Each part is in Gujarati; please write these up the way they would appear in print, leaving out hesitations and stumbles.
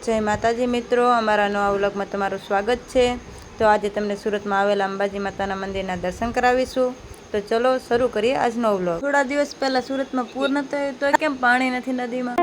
જય માતાજી મિત્રો, અમારા નવા વ્લોગમાં તમારું સ્વાગત છે। તો આજે તમને સુરતમાં આવેલા અંબાજી માતાના મંદિરના દર્શન કરાવીશું। તો ચલો શરૂ કરીએ આજનો વ્લોગ। થોડા દિવસ પહેલા સુરતમાં પૂર નતું આવ્યું તો કેમ પાણી નથી નદીમાં?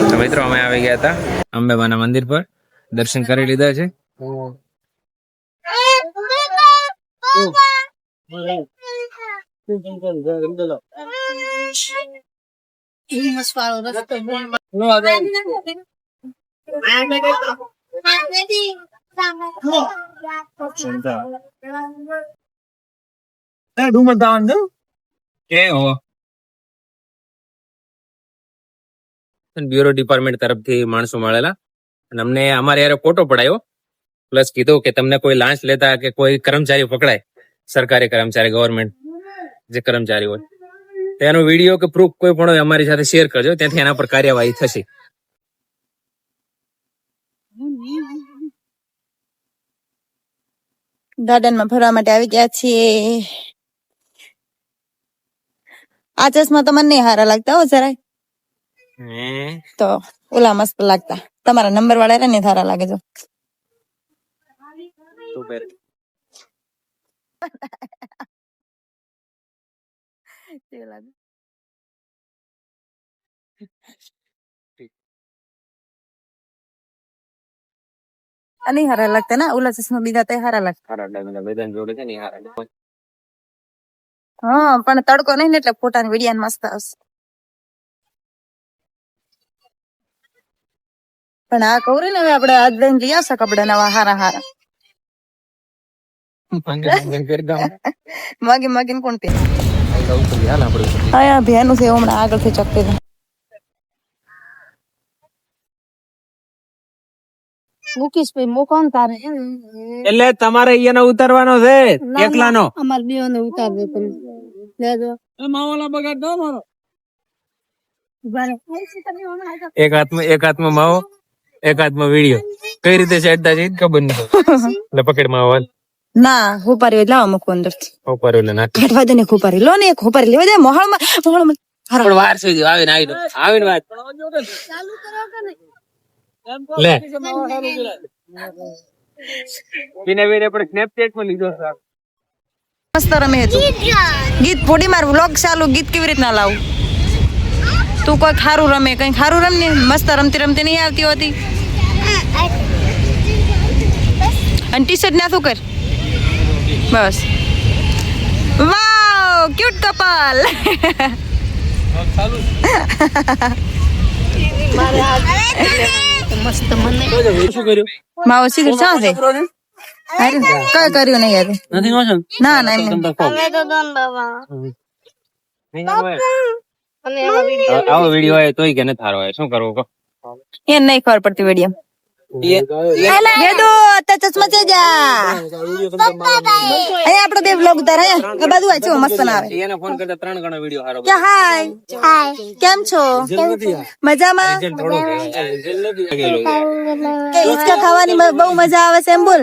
तो मित्रों અમે આવી ગયા હતા અંબેમાના મંદિર પર દર્શન કરી લીધા છે। બ્યુરો ડિપાર્ટમેન્ટ તરફથી માણસો મળેલા અને અમને અમારે યાર ફોટો પડાયો, પ્લસ કીધું કે તમને કોઈ લાંચ લેતા કે કોઈ કર્મચારી પકડાય, સરકારી કર્મચારી, ગવર્મેન્ટ જે કર્મચારી હોય તેનો વિડીયો કે પ્રૂફ કોઈ પણ હોય અમારી સાથે શેર કરજો, ત્યાંથી એના પર કાર્યવાહી થશે। ગાર્ડનમાં ફરવા માટે આવી ગયા છીએ। આ ચશ્મા તો મને નહીં સારા લાગતા હો જરાય, તો ઓલા મસ્ત લાગતા। તમારા નંબર વાળા ને સારા લાગે જો। नहीं हारा लगता ना, ओला चश्मा बीजा ते हारा लगता। हाँ पण तड़को नहीं ने એટલે ફોટા ને વિડિયા મસ્ત આવશે। પણ આ કવરે ને હવે આપણે આજ લઈને લઈ આવશે કપડા નવા હારા હારા। માગી માગીને કોણ પે આયા ભેનું છે હમણાં આગળથી ચકતે મુકેશ ભાઈ મોકોન તારે એટલે તમારે અહીંયાનો ઉતારવાનો છે એકલાનો? અમાર બેઓને ઉતાર દે તમે લેજો એ માવાલા બગાડ દો મારો। એક હાથમાં માવો, એક હાથમાં વિડિયો, કઈ રીતે ચડતા છે ખબર નથી। એટલે પકડ માવા ના ખોપારી લાવો મૂકો અંદર થી ખોપારી લે નાખ કાઢવા દે ને ખોપારી લો ને ખોપારી લેવા દે મોહળમાં પણ વાર સુધી આવીને વાત ચાલુ કરો કે નહીં લે પીને પણ સ્નેપચેટ માં લીધો છે મસ્ત રમે તું ગીત ફોડી માર વ્લોગ ચાલુ ગીત કેવી રીતના લાવું? તું કોઈ ખારું રમે, કઈ ખારું રમ ને મસ્ત રમતી રમતી નહીં આવતી હોતી। અને ટી શર્ટ નાખું કર બસ। વાવ ક્યુટ કપલ શું કર્યું? માવો સિગરેટ ચા છે અરે કઈ કર્યું નહીં યાર નથી વાંચન? ના ના એમ. આવો વિડીયો હોય તોય કે નથી સારો હોય, શું કરવું કહો? એ નહીં ખબર પડતી વેડિયમ ચશ્મા છે જા અહીંયા આપડે બે બ્લોગ ઉતાર અહીંયા બાજુ વાંચો મસ્ત ના આવે એને ફોન કરતા 3 ગણો વિડીયો સારો કે હાય કેમ છો મજામાં કે હિચકા ખાવાની બહુ મજા આવે છે એમ બોલ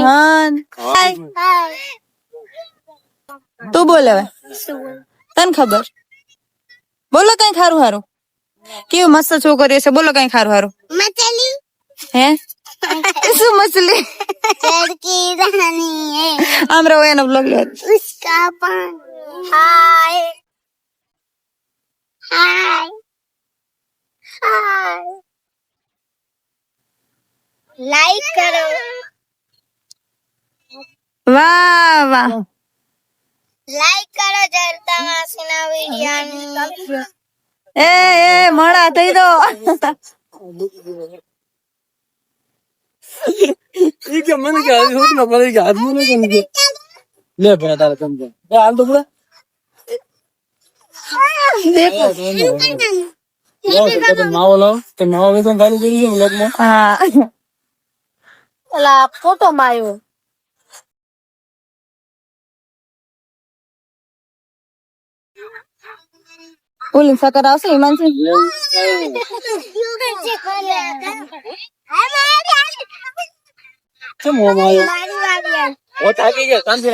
હા તું બોલ હવે તને ખબર બોલો કઈ ખારું હારું કેવું મસ્ત છોકરીઓ છે બોલો કઈ ખારું હારું હે શું મછલી આમ રહો એનો બ્લોગ લે લાઈક કરો વાહ વાહ લાઈક કરો જરતા માસીના વિડિયો એ મોડા થઈ દો કે મને કે આવી હોત ના પડે કે હાથ મને કેમ કે લે ભાઈ તારે સમજ એ હાલ તો પૂરા માવો લાવ તો માવો વેચન ચાલુ કરી છે વ્લોગમાં હા એલા ફોટો માં આવ્યો ઓલી સકર આવશે હિમાંશી છે મોમાં આવ્યો ઓ થાકી ગયા સાંજે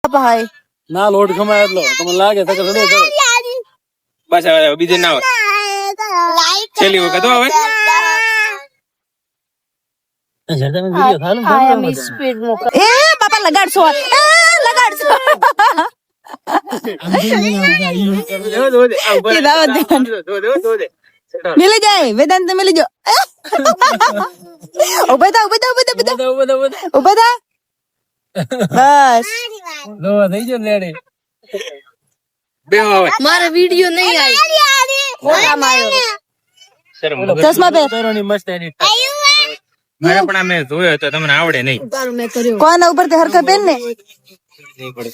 ભાઈ ના લોટ ખમાય એટલો તમને લાગે સકર ચડે બસ હવે બીજે ના આવે, છેલ્લી વખત હો હવે. એ બાપા લગાડશો લગાડશો મિલી જાય વેદાંત મિલી જો ઉભા થા ઉભા થા બસ થઈ ગયો લેડે બે હવે મારો વિડિયો નહીં આવી ચશ્મા પહેર મસ્ત એડિટ મારે પણ અમે જોયો તો તમને આવડે નહીં. કોણ ઉપરથી હરખત પહેર ને નહીં પડે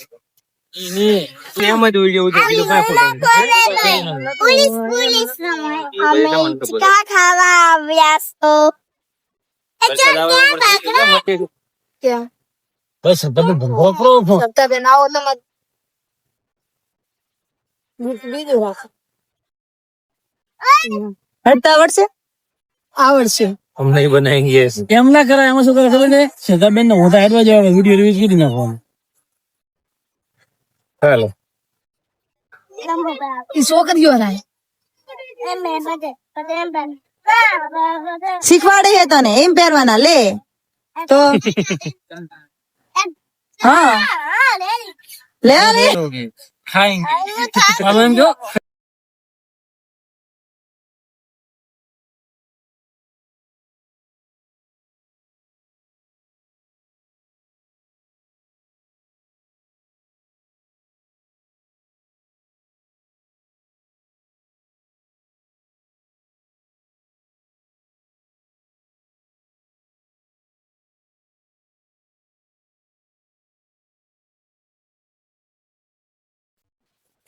એમ જ વિડીયો ઉતરી દીધો કાંઈ ફોટો પોલીસ અમે હિચકા ખાવા આવ્યા છો બસ તમે ભોકરો હડતા આવડશે हम नहीं बनाएंगे ऐसे. કેમ ના કરાય એમાં શું કરે ખબર છે શ્રદ્ધાબેન ને મોટા હેડવા જવા વિડીયો રિલીઝ કરી નાખવાનો ચાલો છોકરીઓ શીખવાડે છે તને એમ પહેરવાના લે તો હા લે લે ખાઈ એમ જો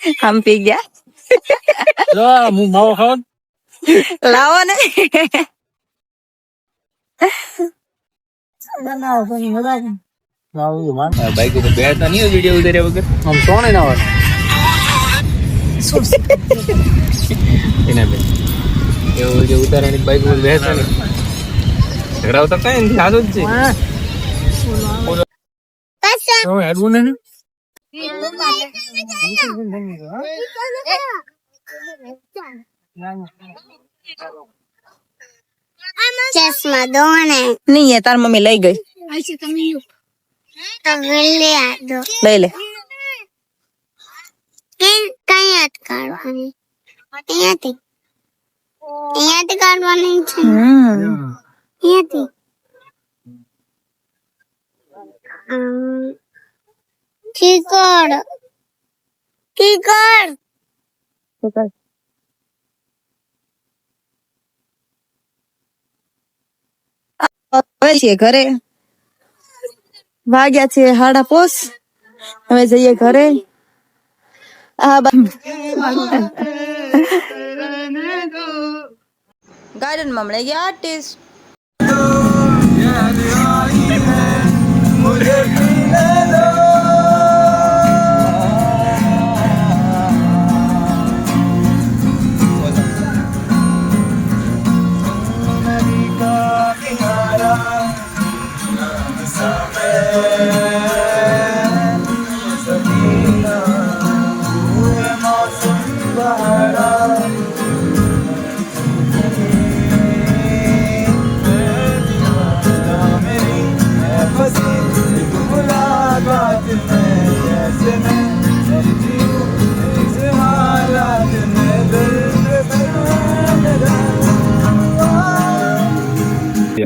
હમ પી ગયા જો હું માવો ખાવ લાવો ને બાઈક ઉપર બેઠા નહીં વિડીયો ઉતાર્યા વગર આમ સોને ના હોય એના બે એવો વિડીયો ઉતારવાની બાઈક ઉપર બેઠા નહીં ઝઘડાવ તો કઈ નથી સારું જ છે. હેડવું ને ચશ્મા દો ને નહીં એ તાર મમ્મી લઈ ગઈ લઈ લે કઈ હાથ કાઢવાની અહીંયાથી કાઢવાની છે અહીંયાથી Keyboard. Keyboard. હવે છીએ ઘરે, વાગ્યા છે 5:30. હવે જઈએ ઘરે. ગાર્ડનમાં મળી ગયા આર્ટિસ્ટ.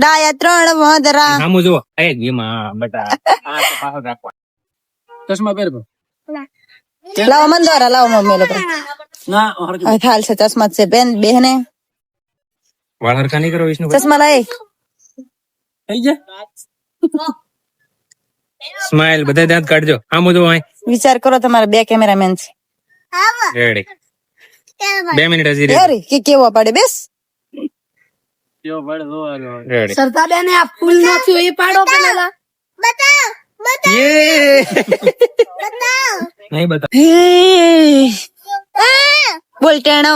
ડાયા 3 વાંદરા. સામું જુઓ. એ ગીમાં બટા આ તો પાછળ રાખવા. ચશ્મા પહેર બો. લાવો મંદોરા, લાવો મમ્મી લોકો. ના હરકી હવે થાલ છે ચશ્મા છે બેન બેહને. વાળ હરખા નહીં કરો વિષ્ણુ. ચશ્મા લાય. થઈ જા. સ્માઈલ, બધા દાંત કાઢજો. સામું જુઓ. વિચાર કરો, તમારા 2 કેમેરામેન છે. રેડી. 2 મિનિટ હજી યારી કે કેવો પડે બેસ. યો બળ દો આલો. રેડી. સરદાર ને આ ફૂલ નો થયો એ પાડો પેલા. બતાવ. યે નહીં બતા. બોલ ટેણો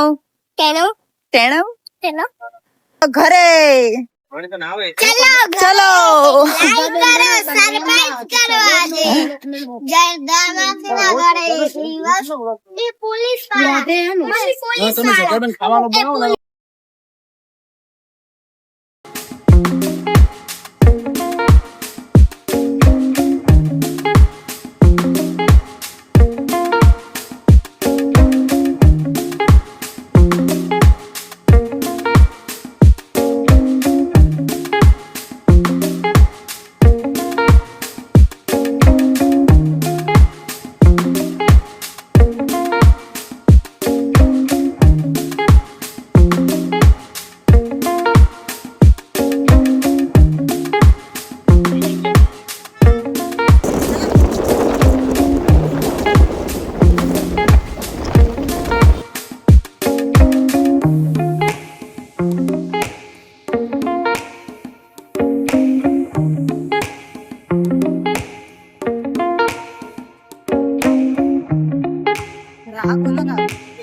કેનો? ટેણો કેનો? ઘરે. ચલો. ચલો લાઈક કરો, સબસ્ક્રાઇબ કરો આજે. જય દામાસીના ઘરે દિવસ. એ પોલીસ વાળા. પોલીસ તમે સકરબન ખાવાનું બનાવો ને. રાખો લગાવ.